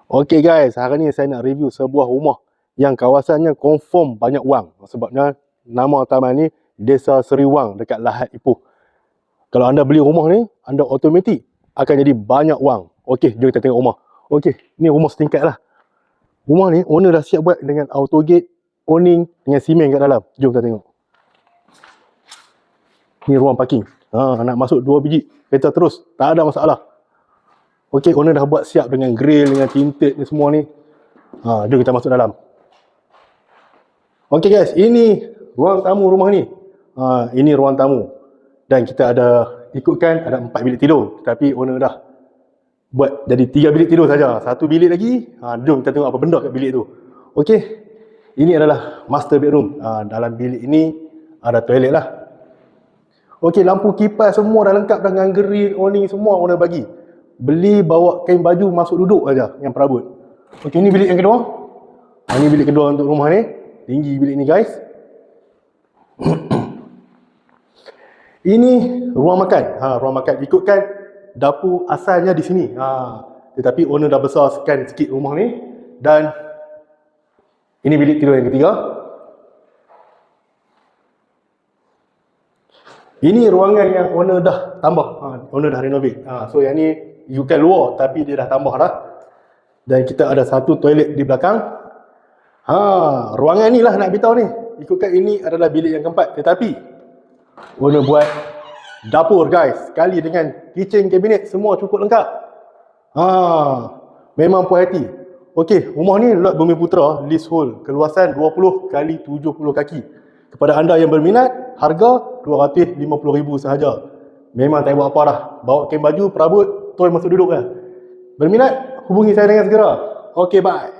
Okay guys, hari ni saya nak review sebuah rumah yang kawasannya confirm banyak wang. Sebabnya nama taman ni Desa Seri Wang dekat Lahad Ipoh. Kalau anda beli rumah ni, anda automatik akan jadi banyak wang. Okey, jom kita tengok rumah. Okey, ni rumah setingkat lah. Rumah ni owner dah siap buat dengan auto gate, awning dengan simen kat dalam. Jom kita tengok. Ni ruang parking. Nak masuk 2 biji kereta terus, tak ada masalah. Okey, owner dah buat siap dengan grill, dengan tinted ni semua ni. Jom kita masuk dalam. Okey guys, ini ruang tamu rumah ni. Ini ruang tamu. Dan kita ada ikutkan ada 4 bilik tidur. Tapi owner dah buat jadi 3 bilik tidur saja. 1 bilik lagi. Jom kita tengok apa benda kat bilik tu. Okey. Ini adalah master bedroom. Dalam bilik ini ada toilet lah. Okey, lampu kipas semua dah lengkap dengan grill, awning semua owner bagi. Beli bawa kain baju masuk duduk aja yang perabot. Okey, ini bilik yang kedua. Ini bilik kedua untuk rumah ni. Tinggi bilik ni guys. Ini ruang makan. Ruang makan ikutkan dapur asalnya di sini. Tetapi owner dah besarkan sikit rumah ni. Dan ini bilik tidur yang ketiga. Ini ruangan yang owner dah tambah. Owner dah renovate. So yang ni ikutkan luar tapi dia dah tambah dah. Dan kita ada satu toilet di belakang. Ruangan ni lah nak beritahu ni. Ikutkan ini adalah bilik yang keempat. Tetapi owner buat dapur guys. Sekali dengan kitchen cabinet semua cukup lengkap. Memang puas hati. Okey, rumah ni lot Bumiputra, leasehold, keluasan 20 x 70 kaki. Kepada anda yang berminat, harga RM250,000 sahaja. Memang tak buat apa dah. Bawa kain baju, perabot, terus masuk duduk lah. Berminat, hubungi saya dengan segera. Okey, bye.